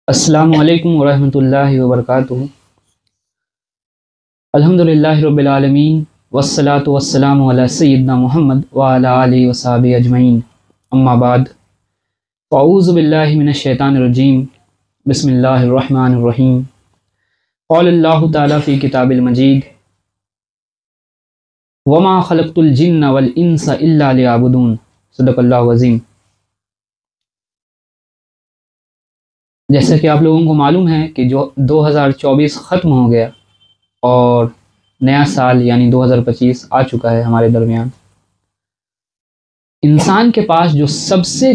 अस्सलामु अलैकुम वरहमतुल्लाहि वबरकातुहू। अल्हम्दुलिल्लाहि रब्बिल आलमीन वस्सलातु वस्सलामु अला सय्यिदिना मुहम्मद व अला आलिहि व सहबिहि अजमईन। अम्मा बाद फ़अऊज़ु बिल्लाहि मिनश शैतानिर रजीम। बिस्मिल्लाहिर रहमानिर रहीम। क़ालल्लाहु तआला फ़ी किताबिल मजीद वमा खलक़तुल जिन्ना वल इंसा इल्ला लियअबुदून। सदक़ल्लाहु अज़ीम। जैसा कि आप लोगों को मालूम है कि जो 2024 ख़त्म हो गया और नया साल यानी 2025 आ चुका है हमारे दरमियान। इंसान के पास जो सबसे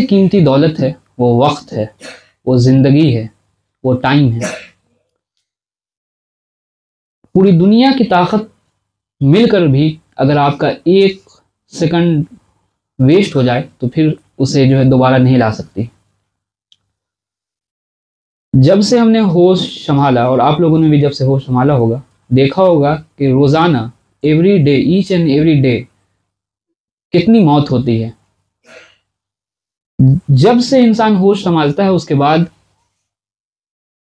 कीमती दौलत है वो वक्त है, वो ज़िंदगी है, वो टाइम है। पूरी दुनिया की ताकत मिलकर भी अगर आपका एक सेकंड वेस्ट हो जाए तो फिर उसे जो है दोबारा नहीं ला सकती। जब से हमने होश संभाला और आप लोगों ने भी जब से होश संभाला होगा, देखा होगा कि रोज़ाना every day, each and every day कितनी मौत होती है। जब से इंसान होश संभालता है उसके बाद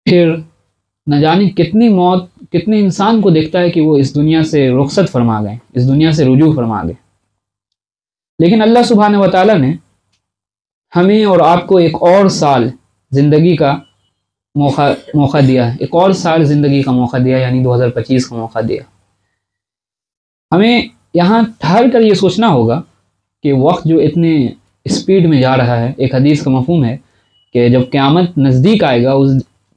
फिर न जाने कितनी मौत, कितने इंसान को देखता है कि वो इस दुनिया से रुखसत फरमा गए, इस दुनिया से रुजू फरमा गए। लेकिन अल्लाह सुब्हानहू व तआला ने हमें और आपको एक और साल ज़िंदगी का मौका दिया है, एक और साल ज़िंदगी का मौका दिया, यानी 2025 का मौका दिया। हमें यहाँ ठहर कर ये सोचना होगा कि वक्त जो इतने स्पीड में जा रहा है, एक हदीस का मफ़हूम है कि जब क़यामत नज़दीक आएगा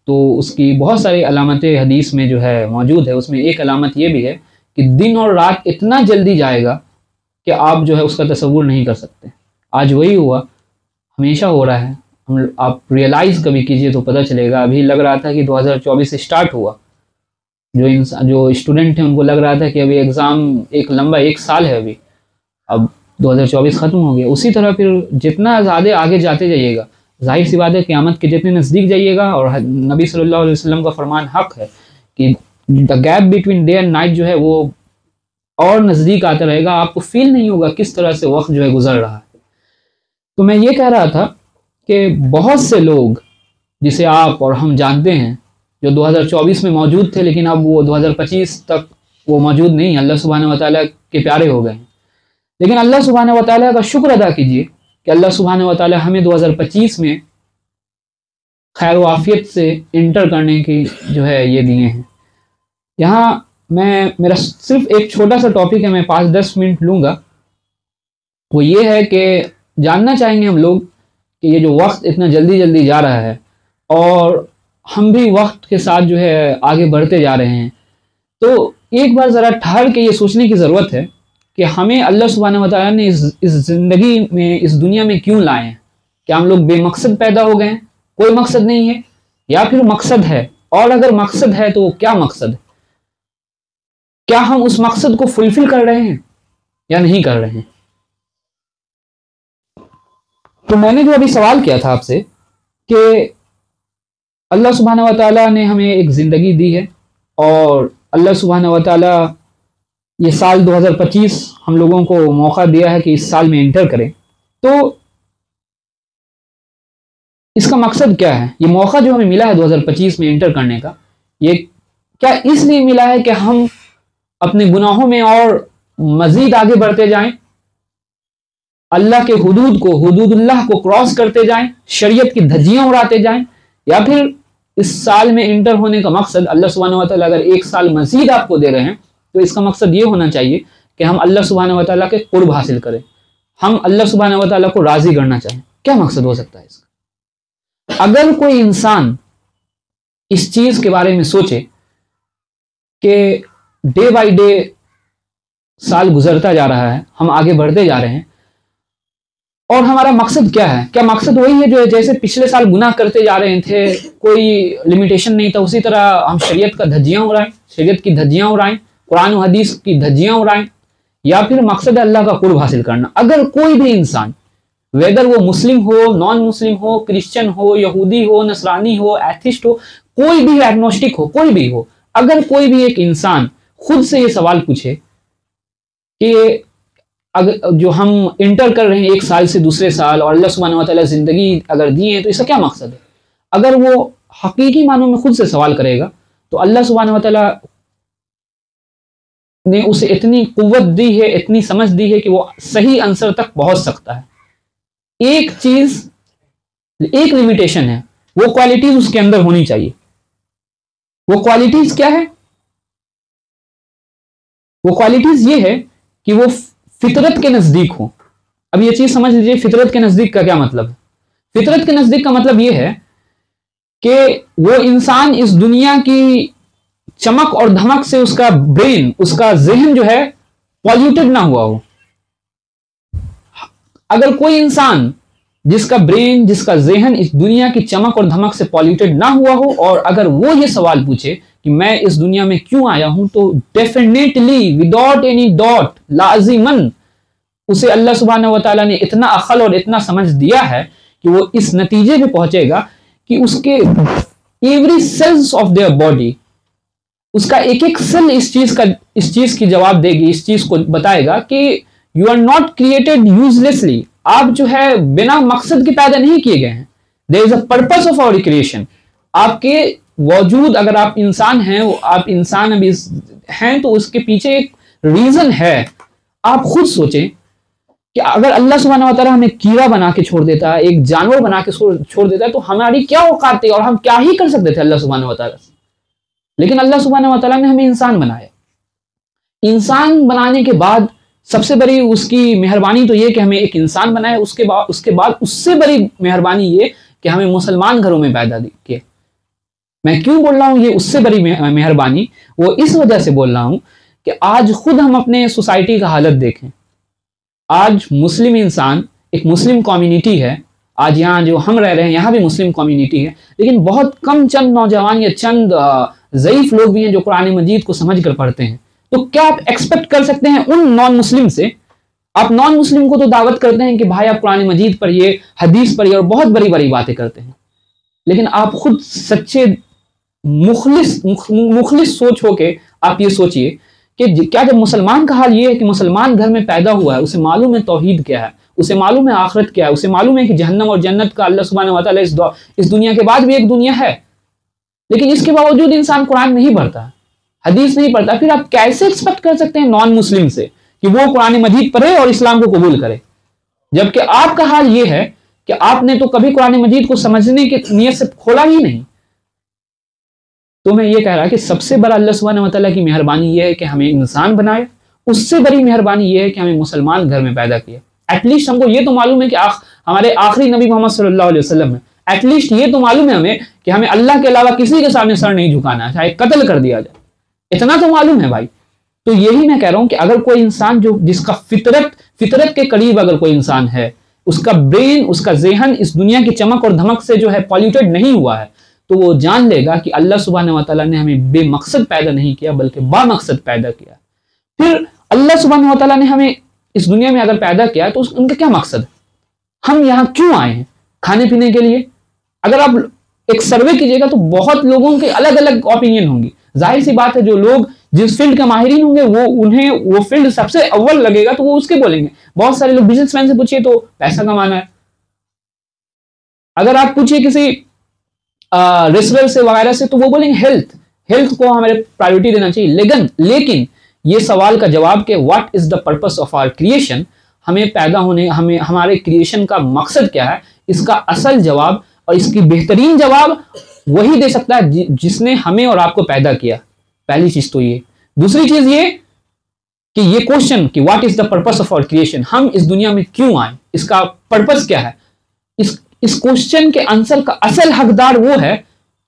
तो उसकी बहुत सारी अलामतें हदीस में जो है मौजूद है। उसमें एक अलामत ये भी है कि दिन और रात इतना जल्दी जाएगा कि आप जो है उसका तसव्वुर नहीं कर सकते। आज वही हुआ, हमेशा हो रहा है। आप रियलाइज़ कभी कीजिए तो पता चलेगा। अभी लग रहा था कि 2024 से स्टार्ट हुआ, जो स्टूडेंट हैं उनको लग रहा था कि अभी एग्ज़ाम एक लंबा एक साल है, अभी अब 2024 ख़त्म हो गया। उसी तरह फिर जितना ज़्यादा आगे जाते जाइएगा, जाहिर सी बात है क़यामत के जितने नज़दीक जाइएगा, और नबी सल्लल्लाहु अलैहि वसल्लम का फरमान हक़ है कि the gap between day and night जो है वो और नज़दीक आता रहेगा। आपको फील नहीं होगा किस तरह से वक्त जो है गुजर रहा है। तो मैं ये कह रहा था कि बहुत से लोग जिसे आप और हम जानते हैं जो 2024 में मौजूद थे, लेकिन अब वो 2025 तक वो मौजूद नहीं, अल्लाह सुब्हानहू व तआला के प्यारे हो गए हैं। लेकिन अल्लाह सुब्हानहू व तआला का शुक्र अदा कीजिए कि अल्लाह सुब्हानहू व तआला हमें 2025 में खैर वाफियत से इंटर करने की जो है ये दिए हैं। यहाँ मेरा सिर्फ एक छोटा सा टॉपिक है, मैं 5-10 मिनट लूँगा। वो ये है कि जानना चाहेंगे हम लोग कि ये जो वक्त इतना जल्दी जल्दी जा रहा है और हम भी वक्त के साथ जो है आगे बढ़ते जा रहे हैं, तो एक बार ज़रा ठहर के ये सोचने की ज़रूरत है कि हमें अल्लाह सुब्हानहू व तआला ने इस ज़िंदगी में, इस दुनिया में क्यों लाए हैं। क्या हम लोग बेमकसद पैदा हो गए हैं, कोई मकसद नहीं है, या फिर मकसद है? और अगर मकसद है तो क्या मकसद है? क्या हम उस मकसद को फुलफिल कर रहे हैं या नहीं कर रहे हैं? तो मैंने जो अभी सवाल किया था आपसे कि अल्लाह सुब्हानहू व तआला ने हमें एक ज़िंदगी दी है और अल्लाह सुब्हानहू व तआला ये साल 2025 हम लोगों को मौका दिया है कि इस साल में इंटर करें। तो इसका मकसद क्या है? ये मौका जो हमें मिला है 2025 में इंटर करने का, ये क्या इसलिए मिला है कि हम अपने गुनाहों में और मज़ीद आगे बढ़ते जाएं, अल्लाह के हुदूदुल्लाह को क्रॉस करते जाएं, शरीयत की धज्जियां उड़ाते जाएं, या फिर इस साल में इंटर होने का मकसद अल्लाह सुब्हानहू व तआला अगर एक साल मज़ीद आपको दे रहे हैं तो इसका मकसद ये होना चाहिए कि हम अल्लाह सुब्हानहू व तआला के कुर्ब हासिल करें, हम अल्लाह सुब्हानहू व तआला को राज़ी करना चाहें। क्या मकसद हो सकता है इसका? अगर कोई इंसान इस चीज़ के बारे में सोचे कि डे बाई डे साल गुजरता जा रहा है, हम आगे बढ़ते जा रहे हैं, और हमारा मकसद क्या है? क्या मकसद वही है जो जैसे पिछले साल गुनाह करते जा रहे थे, कोई लिमिटेशन नहीं था, उसी तरह हम शरीयत का धज्जियां उड़ाएं, शरीयत की धज्जियां उड़ाएं, कुरान और हदीस की धज्जियां उड़ाएं, या फिर मकसद है अल्लाह का कुर्ब हासिल करना? अगर कोई भी इंसान, वेदर वो मुस्लिम हो, नॉन मुस्लिम हो, क्रिश्चियन हो, यहूदी हो, नसरानी हो, एथिस्ट हो, कोई भी एग्नोस्टिक हो, कोई भी हो, अगर कोई भी एक इंसान खुद से ये सवाल पूछे कि अगर जो हम इंटर कर रहे हैं एक साल से दूसरे साल, और अल्लाह सुब्हानहू व तआला जिंदगी अगर दी है, तो इसका क्या मकसद है? अगर वो हकीकी मानों में खुद से सवाल करेगा तो अल्लाह सुब्हानहू व तआला ने उसे इतनी कुव्वत दी है, इतनी समझ दी है कि वो सही आंसर तक पहुंच सकता है। एक चीज, एक लिमिटेशन है, वो क्वालिटीज उसके अंदर होनी चाहिए। वो क्वालिटीज क्या है? वो क्वालिटीज ये है कि वो फितरत के नजदीक हो। अब ये चीज समझ लीजिए, फितरत के नजदीक का क्या मतलब है? फितरत के नजदीक का मतलब ये है कि वो इंसान इस दुनिया की चमक और धमक से उसका ब्रेन, उसका जहन जो है पॉल्यूटेड ना हुआ हो। अगर कोई इंसान जिसका ब्रेन, जिसका जहन इस दुनिया की चमक और धमक से पॉल्यूटेड ना हुआ हो, और अगर वो ये सवाल पूछे कि मैं इस दुनिया में क्यों आया हूं, तो डेफिनेटली विदाउट एनी डाउट लाजिमन उसे अल्लाह सुब्हानहू व तआला ने इतना अक्ल और इतना समझ दिया है कि वो इस नतीजे पे पहुंचेगा कि उसके every cells of their body, उसका एक एक सेल इस चीज की जवाब देगी, इस चीज को बताएगा कि you are not created uselessly. आप जो है बिना मकसद के पैदा नहीं किए गए हैं। There is a purpose of our creation. आपके वजूद, अगर आप इंसान हैं, आप इंसान अभी हैं, तो उसके पीछे एक रीजन है। आप खुद सोचें कि अगर अल्लाह सुब्हानहू व तआला हमें कीड़ा बना के छोड़ देता है, एक जानवर बना के छोड़ देता है, तो हमारी क्या औकात है और हम क्या ही कर सकते थे अल्लाह सुब्हानहू व तआला से। लेकिन अल्लाह सुब्हानहू व तआला ने हमें इंसान बनाया। इंसान बनाने के बाद सबसे बड़ी उसकी मेहरबानी तो ये कि हमें एक इंसान बनाया। उसके बाद उससे बड़ी मेहरबानी ये कि हमें मुसलमान घरों में पैदा किया। मैं क्यों बोल रहा हूं ये उससे बड़ी मेहरबानी? वो इस वजह से बोल रहा हूं कि आज खुद हम अपने सोसाइटी का हालत देखें। आज मुस्लिम इंसान, एक मुस्लिम कम्युनिटी है, आज यहाँ जो हम रह रहे हैं यहाँ भी मुस्लिम कम्युनिटी है, लेकिन बहुत कम चंद नौजवान या चंद ज़ईफ लोग भी हैं जो कुरान मजीद को समझ कर पढ़ते हैं। तो क्या आप एक्सपेक्ट कर सकते हैं उन नॉन मुस्लिम से? आप नॉन मुस्लिम को तो दावत करते हैं कि भाई आप कुरान मजीद पढ़िए, हदीस पढ़िए, और बहुत बड़ी बड़ी बातें करते हैं, लेकिन आप खुद सच्चे मुखलिस सोच होके आप ये सोचिए कि क्या जब मुसलमान का हाल ये है कि मुसलमान घर में पैदा हुआ है, उसे मालूम है तौहीद क्या है, उसे मालूम है आखिरत क्या है, उसे मालूम है कि जहन्नम और जन्नत का अल्लाह सुब्हानहू व तआला इस दुनिया के बाद भी एक दुनिया है, लेकिन इसके बावजूद इंसान कुरान नहीं पढ़ता, हदीस नहीं पढ़ता, फिर आप कैसे एक्सपेक्ट कर सकते हैं नॉन मुस्लिम से कि वो कुरान मजीद पढ़े और इस्लाम को कबूल करे? जबकि आपका हाल ये है कि आपने तो कभी कुरान मजीद को समझने की नीयत से खोला ही नहीं। तो मैं ये कह रहा कि सबसे बड़ा अल्लाह सुब्हानहू व तआला की मेहरबानी ये है कि हमें इंसान बनाया। उससे बड़ी मेहरबानी ये है कि हमें मुसलमान घर में पैदा किया। एटलीस्ट हमको ये तो मालूम है कि हमारे आखिरी नबी मोहम्मद सल्लल्लाहु अलैहि वसल्लम है। एटलीस्ट ये तो मालूम है हमें कि हमें अल्लाह के अलावा किसी के सामने सर नहीं झुकाना है, चाहे कत्ल कर दिया जाए, इतना तो मालूम है भाई। तो यही मैं कह रहा हूं कि अगर कोई इंसान जो जिसका फितरत के करीब अगर कोई इंसान है, उसका ब्रेन, उसका ज़हन इस दुनिया की चमक और धमक से जो है पॉल्यूटेड नहीं हुआ है, तो वो जान लेगा कि अल्लाह सुब्हानहू व तआला ने हमें बेमकसद पैदा नहीं किया बल्कि बामकसद पैदा किया। फिर अल्लाह सुब्हानहू व तआला ने हमें इस दुनिया में अगर पैदा किया तो उनका क्या मकसद है? हम यहाँ क्यों आए हैं? खाने पीने के लिए? अगर आप एक सर्वे कीजिएगा तो बहुत लोगों के अलग अलग ओपिनियन होंगी। जाहिर सी बात है, जो लोग जिस फील्ड के माहिरीन होंगे उन्हें वो फील्ड सबसे अव्वल लगेगा तो वो उसके बोलेंगे। बहुत सारे लोग बिजनेसमैन से पूछिए तो पैसा कमाना है। अगर आप पूछिए किसी रेसलर से वगैरह से तो वो बोलेंगे हेल्थ को हमें प्रायोरिटी देना चाहिए। लेकिन ये सवाल का जवाब कि what is the purpose of our creation, हमें पैदा होने, हमें हमारे क्रिएशन का मकसद क्या है, इसका असल जवाब और इसकी बेहतरीन जवाब वही दे सकता है जिसने हमें और आपको पैदा किया। पहली चीज तो ये। दूसरी चीज ये कि ये क्वेश्चन कि what is the purpose of our creation, हम इस दुनिया में क्यों आए, इसका पर्पस क्या है, इस क्वेश्चन के आंसर का असल हकदार वो है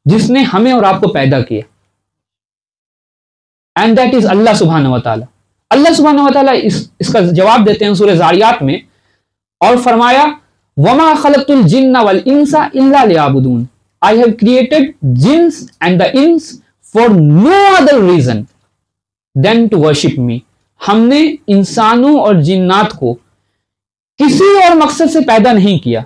जिसने हमें और आपको पैदा किया, एंड दैट इज अल्लाह सुब्हानहू व तआला। अल्लाह सुब्हानहू व तआला इसका जवाब देते हैं सूरह ज़ारियात में, और फरमाया वमा खलक़तुल जिन्ना वल इंसा इल्ला लियाबुदून, I have created jinns and the ins for no other reason than to worship me. हमने इंसानों और जिन्नात को किसी और मकसद से पैदा नहीं किया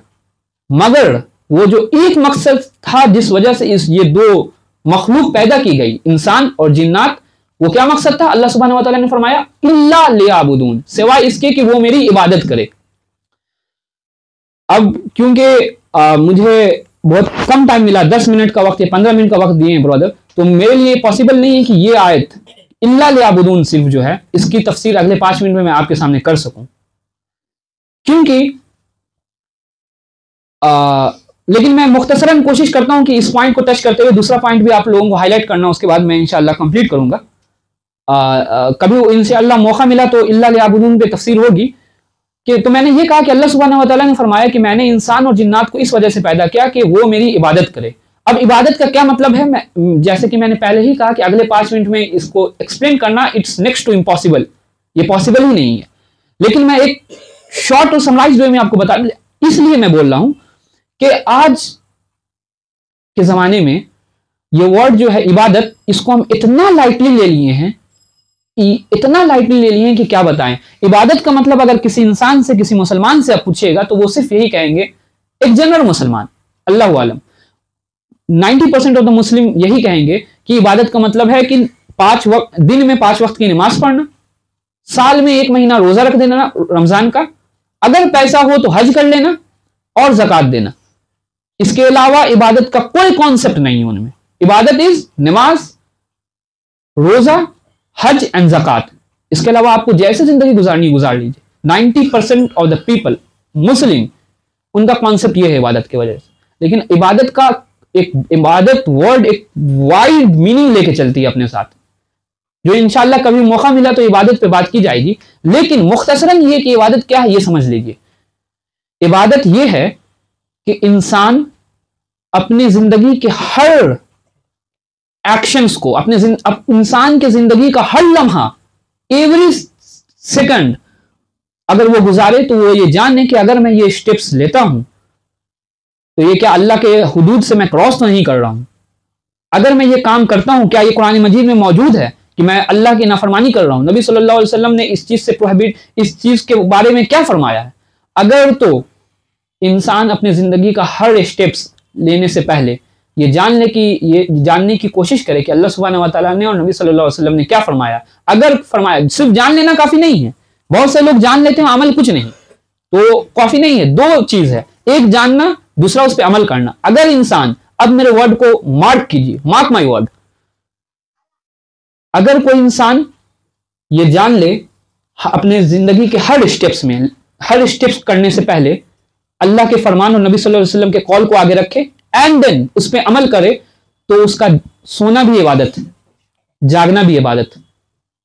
मगर वो जो एक मकसद था जिस वजह से ये दो मखलूक पैदा की गई, इंसान और जिन्नात, वो क्या मकसद था? अल्लाह सुब्हानहू व तआला ने फरमाया इल्ला लियाबुदून, सिवाय इसके कि वो मेरी इबादत करे। अब क्योंकि मुझे बहुत कम टाइम मिला, 10 मिनट का वक्त या 15 मिनट का वक्त दिए हैं ब्रदर, तो मेरे लिए पॉसिबल नहीं है कि ये आयत इल्ला लियाबुदून सिर्फ जो है इसकी तफसीर अगले 5 मिनट में मैं आपके सामने कर सकूं, क्योंकि लेकिन मैं मुख्तसरन कोशिश करता हूं कि इस पॉइंट को टच करते हुए दूसरा पॉइंट भी आप लोगों को हाईलाइट करना, उसके बाद मैं इंशाअल्लाह कंप्लीट करूंगा। कभी इंशाअल्लाह मौका मिला तो इल्ला लियाबुदून पे तफसीर होगी। कि तो मैंने ये कहा कि अल्लाह सुब्हानहू व तआला ने फरमाया कि मैंने इंसान और जिन्नात को इस वजह से पैदा किया कि वो मेरी इबादत करे। अब इबादत का क्या मतलब है? जैसे कि मैंने पहले ही कहा कि अगले 5 मिनट में इसको एक्सप्लेन करना इट्स नेक्स्ट टू इम्पॉसिबल, ये पॉसिबल ही नहीं है। लेकिन मैं एक शॉर्ट और समराइज्ड वे में आपको बता, इसलिए मैं बोल रहा हूं कि आज के जमाने में ये वर्ड जो है इबादत, इसको हम इतना लाइटली ले लिए हैं, इतना लाइटली ले लिए हैं कि क्या बताएं। इबादत का मतलब अगर किसी इंसान से, किसी मुसलमान से आप पूछिएगा तो वो सिर्फ यही कहेंगे, एक जनरल मुसलमान, अल्लाह आलम 90% ऑफ द मुस्लिम यही कहेंगे कि इबादत का मतलब है कि 5 वक्त, दिन में 5 वक्त की नमाज पढ़ना, साल में 1 महीना रोजा रख देना रमजान का, अगर पैसा हो तो हज कर लेना और ज़कात देना। इसके अलावा इबादत का कोई कॉन्सेप्ट नहीं है उनमें। इबादत इज नमाज, रोजा, हज एंड ज़कात। इसके अलावा आपको जैसे जिंदगी गुजारनी गुजार लीजिए। 90% ऑफ द पीपल मुस्लिम, उनका कॉन्सेप्ट ये है इबादत की वजह से। लेकिन इबादत का एक इबादत वर्ड एक वाइड मीनिंग लेके चलती है अपने साथ, जो इंशाल्लाह कभी मौका मिला तो इबादत पे बात की जाएगी। लेकिन मुख्तसरन ये कि इबादत क्या है ये समझ लीजिए। इबादत ये है कि इंसान अपनी जिंदगी के हर एक्शंस को, इंसान के जिंदगी का हर लम्हा, एवरी सेकंड अगर वो गुजारे तो वो ये जाने कि अगर मैं ये स्टेप्स लेता हूं तो ये क्या अल्लाह के हुदूद से मैं क्रॉस तो नहीं कर रहा हूं। अगर मैं ये काम करता हूं, क्या ये कुरान मजीद में मौजूद है कि मैं अल्लाह की नाफरमानी कर रहा हूं। नबी सल्लल्लाहु अलैहि वसल्लम ने इस चीज से प्रोहिबिट, इस चीज के बारे में क्या फरमाया है। अगर तो इंसान अपनी जिंदगी का हर स्टेप्स लेने से पहले ये जानने की कोशिश करे कि अल्लाह सुब्हानहू व तआला ने और नबी सल्लल्लाहु अलैहि वसल्लम ने क्या फरमाया। अगर फरमाया, सिर्फ जान लेना काफी नहीं है। बहुत से लोग जान लेते हैं, अमल कुछ नहीं, तो काफी नहीं है। 2 चीज है, एक जानना, दूसरा उस पर अमल करना। अगर इंसान, अब मेरे वर्ड को मार्क कीजिए, मार्क माई वर्ड, अगर कोई इंसान ये जान ले अपने जिंदगी के हर स्टेप्स में, हर स्टेप्स करने से पहले अल्लाह के फरमान और नबी सल्लल्लाहु अलैहि वसल्लम के कॉल को आगे रखे एंड देन उस पर अमल करे, तो उसका सोना भी इबादत, जागना भी इबादत,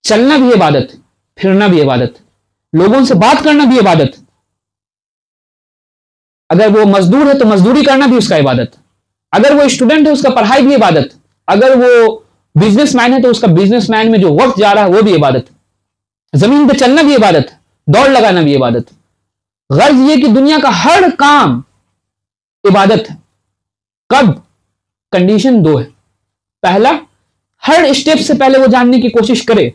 चलना भी इबादत, फिरना भी इबादत, लोगों से बात करना भी इबादत। अगर वो मजदूर है तो मजदूरी करना भी उसका इबादत, अगर वो स्टूडेंट है उसका पढ़ाई भी इबादत, अगर वो बिजनेसमैन है तो उसका बिजनेसमैन में जो वक्त जा रहा है वो भी इबादत, जमीन पे चलना भी इबादत, दौड़ लगाना भी इबादत। गर्ज ये कि दुनिया का हर काम इबादत है। कब? कंडीशन 2 है। पहला, हर स्टेप से पहले वो जानने की कोशिश करे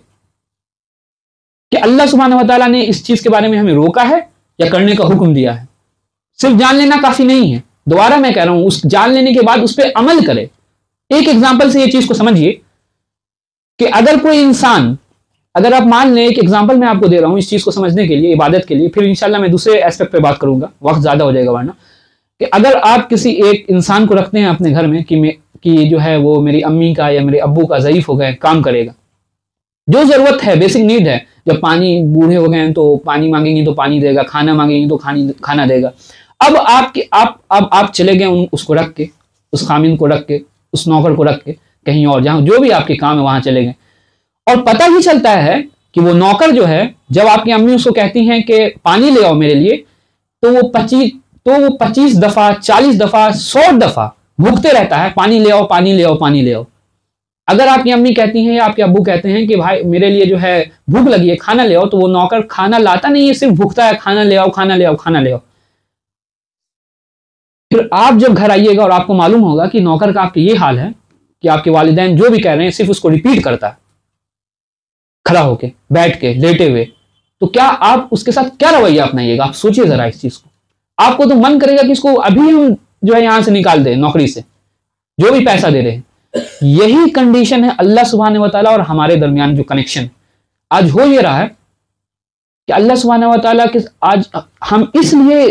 कि अल्लाह सुब्हानहू व तआला ने इस चीज के बारे में हमें रोका है या करने का हुक्म दिया है। सिर्फ जान लेना काफी नहीं है। दोबारा मैं कह रहा हूं, उस जान लेने के बाद उस पर अमल करे। एक एग्जाम्पल से ये चीज को समझिए कि अगर कोई इंसान, अगर आप मान लें, एक एग्जांपल मैं आपको दे रहा हूं इस चीज को समझने के लिए, इबादत के लिए, फिर इंशाल्लाह मैं दूसरे एस्पेक्ट पे बात करूंगा, वक्त ज्यादा हो जाएगा वरना। कि अगर आप किसी एक इंसान को रखते हैं अपने घर में कि जो है वो मेरी अम्मी का या मेरे अब्बू का ज़ईफ हो गए, काम करेगा, जो जरूरत है, बेसिक नीड है, जब पानी, बूढ़े हो गए तो पानी मांगेंगे तो पानी देगा, खाना मांगेंगे तो खाना देगा। अब आप चले गए उसको रख के, उस खामिन को रख के, उस नौकर को रख के कहीं और, जहां जो भी आपके काम है वहां चले गए, और पता ही चलता है कि वो नौकर जो है, जब आपकी अम्मी उसको कहती हैं कि पानी ले आओ मेरे लिए, तो वो 25 दफा, 40 दफा, 100 दफा भूखते रहता है, पानी ले आओ, पानी ले आओ, पानी ले आओ। अगर आपकी अम्मी कहती हैं या आपके अब्बू कहते हैं कि भाई मेरे लिए जो है भूख लगी है, खाना ले आओ, तो वो नौकर खाना लाता नहीं है, सिर्फ भूखता है, खाना ले आओ, खाना ले आओ, खाना ले आओ। फिर आप जब घर आइएगा और आपको मालूम होगा कि नौकर का आपके ये हाल है कि आपके वालिदैन जो भी कह रहे हैं सिर्फ उसको रिपीट करता है, खड़ा होके, बैठ के, लेटे हुए, तो क्या आप उसके साथ क्या रवैया अपनाइएगा? आप सोचिए जरा इस चीज को। आपको तो मन करेगा कि इसको अभी हम जो है यहां से निकाल दें, नौकरी से, जो भी पैसा दे रहे हैं। यही कंडीशन है अल्लाह सुब्हानहू व तआला और हमारे दरमियान जो कनेक्शन आज हो ये रहा है कि अल्लाह सुब्हानहू व तआला के आज हम इसलिए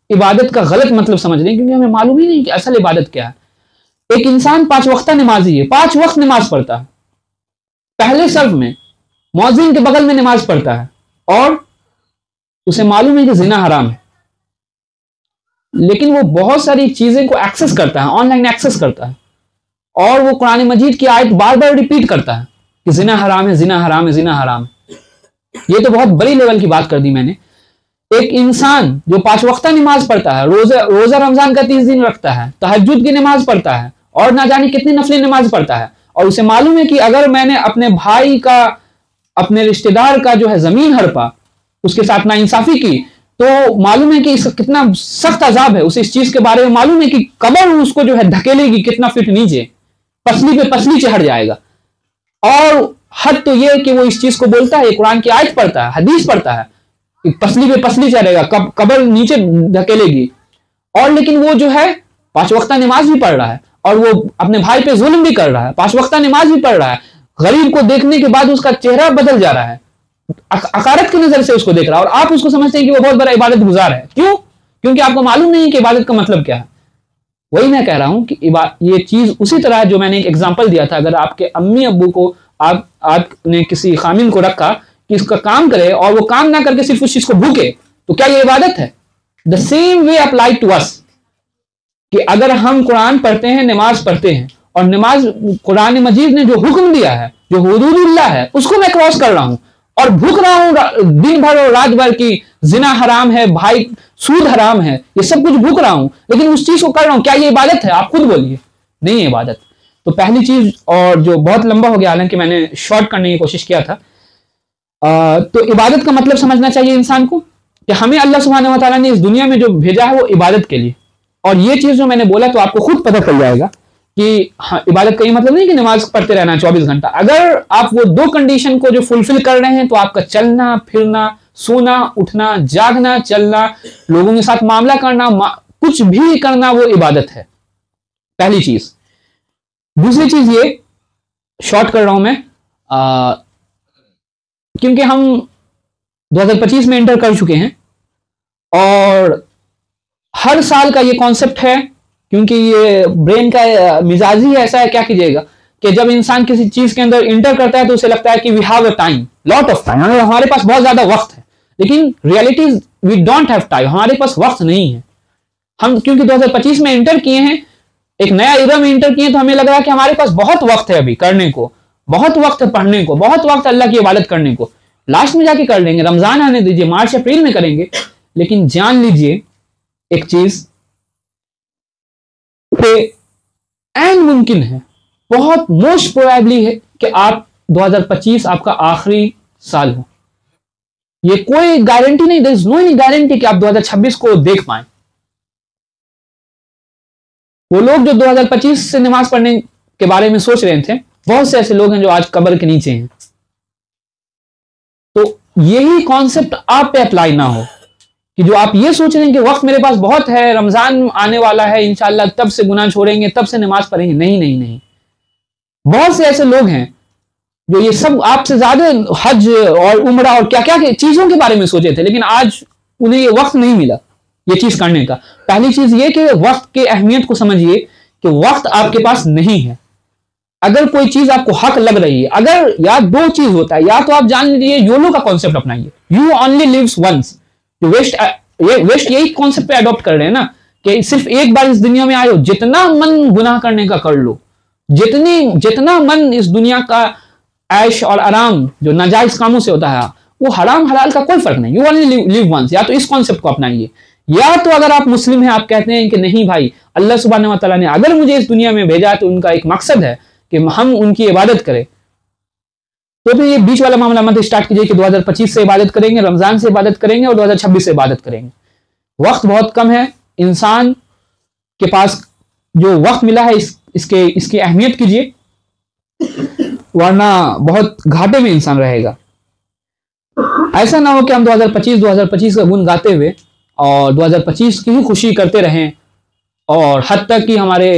इबादत का गलत मतलब समझ रहे हैं क्योंकि हमें मालूम ही नहीं कि असल इबादत क्या है। एक इंसान 5 वक्ता नमाजी है, 5 वक्त नमाज पढ़ता है, पहले सफ में मौज़िन के बगल में नमाज पढ़ता है और उसे मालूम है कि जिना हराम है, लेकिन वो बहुत सारी चीजें को एक्सेस करता है, ऑनलाइन एक्सेस करता है और वो कुरान मजीद की आयत बार बार रिपीट करता है कि जिना हराम है, जिना हराम है, जिना हराम है। ये तो बहुत बड़ी लेवल की बात कर दी मैंने। एक इंसान जो 5 वक्ता नमाज पढ़ता है, रोजा रमजान का 30 दिन रखता है, तहज्जुद की नमाज पढ़ता है और ना जाने कितनी नफली नमाज पढ़ता है और उसे मालूम है कि अगर मैंने अपने भाई का, अपने रिश्तेदार का जो है जमीन हड़पा, उसके साथ नाइंसाफी की, तो मालूम है कि इसका कितना सख्त अजाब है। उसे इस चीज के बारे में मालूम है कि कब्र उसको जो है धकेलेगी कितना फीट नीचे, पसली पे पसली चढ़ जाएगा। और हद तो यह है कि वो इस चीज को बोलता है, कुरान की आयत पढ़ता है, हदीस पढ़ता है कि पसली पे पसली चढ़ेगा, कब्र नीचे धकेलेगी, और लेकिन वो जो है 5 वक्ता नमाज भी पढ़ रहा है और वो अपने भाई पे जुल्म भी कर रहा है, 5 वक्ता नमाज भी पढ़ रहा है, गरीब को देखने के बाद उसका चेहरा बदल जा रहा है, अकारत की नजर से उसको देख रहा है और आप उसको समझते हैं कि वो बहुत बड़ा इबादत गुजार है। क्यों? क्योंकि आपको मालूम नहीं है कि इबादत का मतलब क्या है। वही मैं कह रहा हूं कि ये चीज उसी तरह है जो मैंने एक एग्जांपल दिया था। अगर आपके अम्मी अब्बू को आपने किसी खामिन को रखा कि इसका काम करे और वो काम ना करके सिर्फ उस चीज को भूखे, तो क्या ये इबादत है? The same way apply to us कि अगर हम कुरान पढ़ते हैं, नमाज पढ़ते हैं और नमाज कुरान मजीद ने जो हुक्म दिया है, जो हुदूदुल्लाह है, उसको मैं क्रॉस कर रहा हूं और भूख रहा हूं दिन भर और रात भर की जिना हराम है, भाई सूद हराम है, ये सब कुछ भूख रहा हूं, लेकिन उस चीज को कर रहा हूं, क्या ये इबादत है? आप खुद बोलिए, नहीं है इबादत। तो पहली चीज, और जो बहुत लंबा हो गया हालांकि मैंने शॉर्ट करने की कोशिश किया था, तो इबादत का मतलब समझना चाहिए इंसान को कि हमें अल्लाह सुब्हानहू व तआला ने इस दुनिया में जो भेजा है वो इबादत के लिए। और ये चीज जो मैंने बोला तो आपको खुद पता चल जाएगा कि हाँ, इबादत का ये मतलब नहीं कि नमाज पढ़ते रहना 24 घंटा। अगर आप वो 2 कंडीशन को जो फुलफिल कर रहे हैं तो आपका चलना फिरना, सोना उठना, जागना, चलना, लोगों के साथ मामला करना, कुछ भी करना, वो इबादत है, पहली चीज। दूसरी चीज ये, शॉर्ट कर रहा हूं मैं क्योंकि हम 2025 में एंटर कर चुके हैं और हर साल का ये कॉन्सेप्ट है, क्योंकि ये ब्रेन का मिजाज ही ऐसा है, क्या कीजिएगा कि जब इंसान किसी चीज के अंदर इंटर करता है तो उसे लगता है कि we have a time, lot of time, हमारे पास बहुत ज्यादा वक्त है, लेकिन reality we don't have time, हमारे पास वक्त नहीं है। हम क्योंकि 2025 में एंटर किए हैं, एक नया इरा में एंटर किए, तो हमें लग रहा है कि हमारे पास बहुत वक्त है अभी करने को, बहुत वक्त है पढ़ने को, बहुत वक्त अल्लाह की इबादत करने को, लास्ट में जाके कर लेंगे, रमजान आने दीजिए, मार्च अप्रैल में करेंगे। लेकिन जान लीजिए एक चीज एन मुमकिन है, बहुत मोस्ट प्रोबेबली है कि आप 2025 आपका आखिरी साल हो। ये कोई गारंटी नहीं, there is no any guarantee कि आप 2026 को देख पाए। वो लोग जो 2025 से नमाज पढ़ने के बारे में सोच रहे थे, बहुत से ऐसे लोग हैं जो आज कब्र के नीचे हैं। तो यही कॉन्सेप्ट आप पे अप्लाई ना हो कि जो आप ये सोच रहे हैं कि वक्त मेरे पास बहुत है, रमजान आने वाला है, इंशाल्लाह तब से गुनाह छोड़ेंगे, तब से नमाज पढ़ेंगे। नहीं नहीं नहीं, बहुत से ऐसे लोग हैं जो ये सब आपसे ज्यादा हज और उम्रा और क्या क्या चीजों के बारे में सोचे थे, लेकिन आज उन्हें ये वक्त नहीं मिला ये चीज करने का। पहली चीज ये कि वक्त की अहमियत को समझिए कि वक्त आपके पास नहीं है। अगर कोई चीज आपको हक लग रही है, अगर या 2 चीज होता है, या तो आप जान लीजिए योलो का कॉन्सेप्ट अपनाइए, you only lives once. West यही कॉन्सेप्ट पे अडॉप्ट कर रहे हैं ना कि सिर्फ एक बार इस दुनिया में आए हो, जितना मन गुनाह करने का कर लो, जितना मन इस दुनिया का ऐश और आराम जो नाजायज कामों से होता है, वो हराम हलाल का कोई फर्क नहीं, यू ओनली लिव वंस। या तो इस कॉन्सेप्ट को अपनाइए, या तो अगर आप मुस्लिम हैं, आप कहते हैं कि नहीं भाई, अल्लाह सुब्हानहू व तआला ने अगर मुझे इस दुनिया में भेजा तो उनका एक मकसद है कि हम उनकी इबादत करें, तो फिर ये बीच वाला मामला मत स्टार्ट कीजिए कि 2025 से इबादत करेंगे, रमजान से इबादत करेंगे और 2026 से इबादत करेंगे। वक्त बहुत कम है इंसान के पास, जो वक्त मिला है इसकी अहमियत कीजिए, वरना बहुत घाटे में इंसान रहेगा। ऐसा ना हो कि हम 2025 का गुण गाते हुए और 2025 की ही खुशी करते रहें और हद तक कि हमारे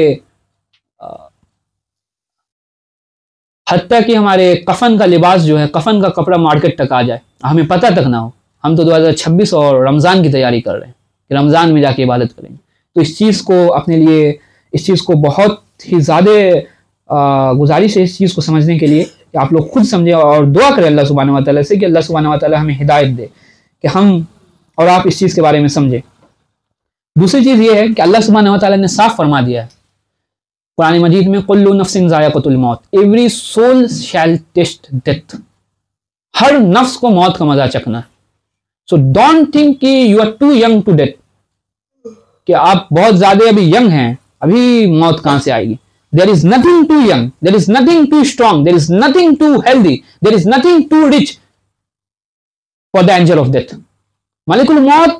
हत्ता कि हमारे कफन का लिबास जो है, कफन का कपड़ा मार्केट तक आ जाए, हमें पता तक ना हो। हम तो 2026 और रमज़ान की तैयारी कर रहे हैं कि रमज़ान में जाके इबादत करेंगे। तो इस चीज़ को अपने लिए, इस चीज़ को बहुत ही ज़्यादा गुजारिश है इस चीज़ को समझने के लिए कि आप लोग खुद समझें और दुआ करें अल्लाह सुब्हानहू व तआला से कि अल्लाह सुब्हानहू व तआला हमें हिदायत दे कि हम और आप इस चीज़ के बारे में समझें। दूसरी चीज़ ये है कि अल्लाह सुब्हानहू व तआला ने साफ फरमा दिया है कुरान मजीद में, कुल्लु नफ्सिन ज़ायक़तुल मौत, every soul shall taste death. हर नफ्स को मौत का मजा चखना है। सो डोंट थिंक कि you are too young to death, कि आप बहुत ज्यादा अभी यंग हैं, अभी मौत कहां से आएगी। There is nothing too young, there is nothing too strong, there is nothing too healthy, there is nothing too rich for the angel of death. मलिकुल मौत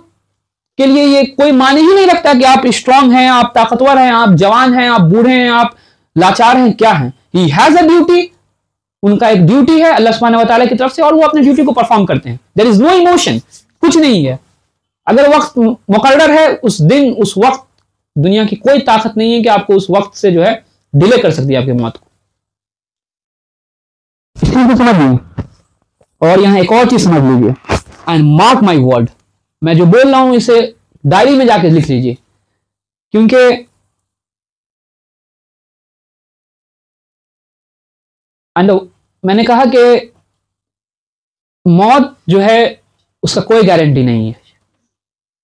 के लिए ये कोई माने ही नहीं रखता कि आप स्ट्रांग हैं, आप ताकतवर हैं, आप जवान हैं, आप बूढ़े हैं, आप लाचार हैं, क्या हैं। ही हैज अ ड्यूटी, उनका एक ड्यूटी है अल्लाह सुब्हानहू व तआला की तरफ से, और वो अपने ड्यूटी को परफॉर्म करते हैं। देयर इज नो इमोशन, कुछ नहीं है। अगर वक्त मुकर्रर है उस दिन, उस वक्त दुनिया की कोई ताकत नहीं है कि आपको उस वक्त से जो है डिले कर सकती है आपकी मौत को। इस चीज को समझ लीजिए। और यहां एक और चीज समझ लीजिए, एंड मार्क माई वर्ड, मैं जो बोल रहा हूं इसे डायरी में जाके लिख लीजिए, क्योंकि मैंने कहा कि मौत जो है उसका कोई गारंटी नहीं है।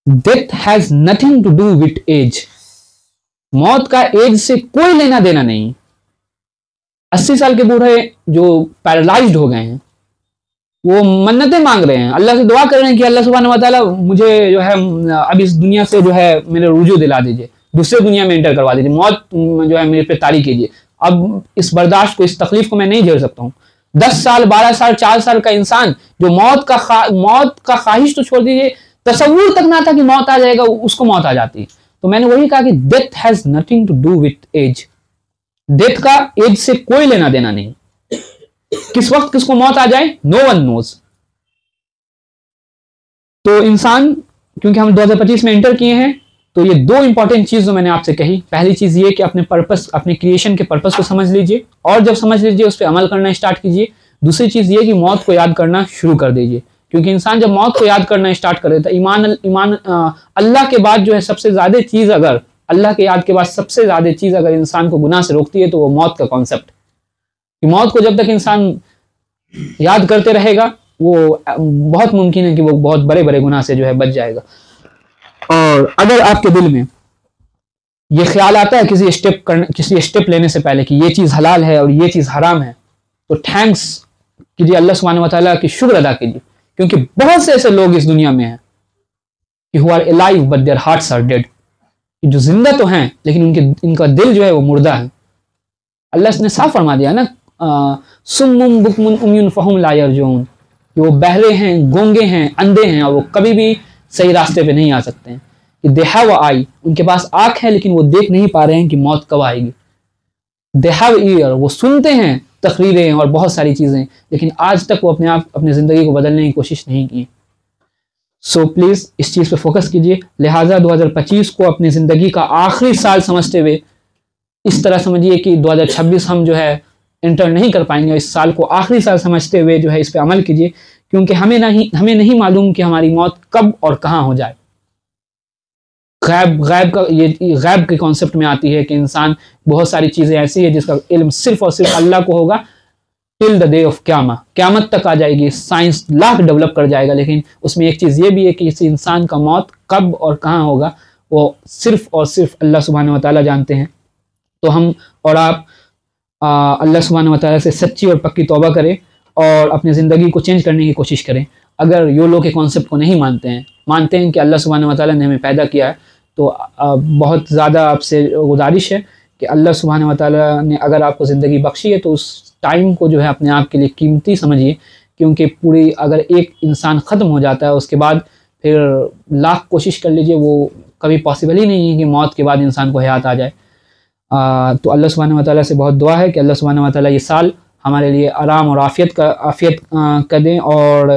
Death has nothing to do with age, मौत का एज से कोई लेना देना नहीं। 80 साल के बूढ़े जो पैरालाइज्ड हो गए हैं वो मन्नतें मांग रहे हैं, अल्लाह से दुआ कर रहे हैं कि अल्लाह सुब्हानहू व तआला मुझे जो है अब इस दुनिया से जो है मेरे रुजू दिला दीजिए, दूसरे दुनिया में एंटर करवा दीजिए, मौत जो है मेरे पे तारी कीजिए। अब इस बर्दाश्त को, इस तकलीफ को मैं नहीं झेल सकता हूँ। 10 साल 12 साल 4 साल का इंसान जो मौत का ख्वाहिश तो छोड़ दीजिए, तसव्वुर तक ना था कि मौत आ जाएगा, उसको मौत आ जाती है। तो मैंने वही कहा कि death has nothing to do with age, death का एज से कोई लेना देना नहीं। किस वक्त किसको मौत आ जाए, नो वन नोज। तो इंसान, क्योंकि हम 2025 में एंटर किए हैं, तो ये 2 इंपॉर्टेंट चीज जो मैंने आपसे कही, पहली चीज ये कि अपने पर्पस, अपने क्रिएशन के पर्पस को समझ लीजिए, और जब समझ लीजिए उस पर अमल करना स्टार्ट कीजिए। दूसरी चीज ये कि मौत को याद करना शुरू कर दीजिए, क्योंकि इंसान जब मौत को याद करना स्टार्ट कर देता है, ईमान अल्लाह के बाद जो है सबसे ज्यादा चीज, अगर अल्लाह के याद के बाद सबसे ज्यादा चीज अगर इंसान को गुनाह से रोकती है तो वो मौत का कॉन्सेप्ट। कि मौत को जब तक इंसान याद करते रहेगा, वो बहुत मुमकिन है कि वो बहुत बड़े बड़े गुनाह से जो है बच जाएगा। और अगर आपके दिल में ये ख्याल आता है किसी स्टेप लेने से पहले कि ये चीज हलाल है और ये चीज हराम है, तो थैंक्स कीजिए, अल्लाह सुब्हानहू व तआला की शुक्र अदा कीजिए, क्योंकि बहुत से ऐसे लोग इस दुनिया में हैं कि who are alive but their hearts are dead, जो जिंदा तो हैं लेकिन इनका दिल जो है वो मुर्दा है। अल्लाह ने साफ फरमा दिया ना, सुम्मुम बुकमुन उम्युन फहुम ला यरजून, कि वो बहरे हैं, गूंगे हैं, अंधे हैं, और वो कभी भी सही रास्ते पे नहीं आ सकते हैं। कि दे हैव आई, उनके पास आंख है लेकिन वो देख नहीं पा रहे हैं कि मौत कब आएगी। दे हैव ईयर, वो सुनते हैं तकरीरें और बहुत सारी चीजें, लेकिन आज तक वो अपनी जिंदगी को बदलने की कोशिश नहीं की। सो प्लीज इस चीज पे फोकस कीजिए। लिहाजा 2025 को अपनी जिंदगी का आखिरी साल समझते हुए इस तरह समझिए कि 2026 हम जो है एंटर नहीं कर पाएंगे, इस साल को आखिरी साल समझते हुए जो है इस पे अमल कीजिए, क्योंकि हमें नहीं मालूम कि हमारी मौत कब और कहां हो जाए। गैब के कॉन्सेप्ट में आती है कि इंसान, बहुत सारी चीजें ऐसी है जिसका इल्म सिर्फ और सिर्फ अल्लाह को होगा, टिल द डे ऑफ क़यामत तक आ जाएगी। साइंस लाख डेवलप कर जाएगा, लेकिन उसमें एक चीज ये भी है कि इस इंसान का मौत कब और कहां होगा वो सिर्फ और सिर्फ अल्लाह सुब्हानहू व तआला जानते हैं। तो हम और आप अल्लाह सुब्हानहू व तआला से सच्ची और पक्की तौबा करें और अपनी ज़िंदगी को चेंज करने की कोशिश करें। अगर योलो के कॉन्सेप्ट को नहीं मानते हैं कि अल्लाह सुब्हानहू व तआला ने हमें पैदा किया है, तो बहुत ज़्यादा आपसे गुजारिश है कि अल्लाह सुब्हानहू व तआला ने अगर आपको ज़िंदगी बख्शी है तो उस टाइम को जो है अपने आप के लिए कीमती समझिए, क्योंकि पूरी अगर एक इंसान ख़त्म हो जाता है उसके बाद फिर लाख कोशिश कर लीजिए, वो कभी पॉसिबल ही नहीं है कि मौत के बाद इंसान को हयात आ जाए। तो अल्लाह सुब्हानहू व तआला से बहुत दुआ है कि अल्लाह सुब्हानहू व तआला ये साल हमारे लिए आराम और आफ़ियत कर दें, और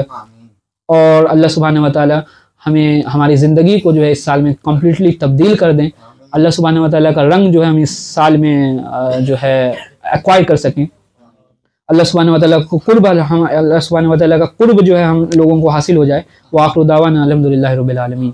अल्लाह सुब्हानहू व तआला हमें हमारी ज़िंदगी को जो है इस साल में कम्प्लीटली तब्दील कर दें। अल्लाह सुब्हानहू व तआला का रंग जो है हम इस साल में जो है एक्वायर कर सकें। अल्लाह सुब्हानहू व तआला को कुर्ब, हम अल्लाह सुब्हानहू व तआला का कुर्ब जो है हम लोगों को हासिल हो जाए। व आखिरु दावाना अल्हम्दुलिल्लाहि रब्बिल आलमीन।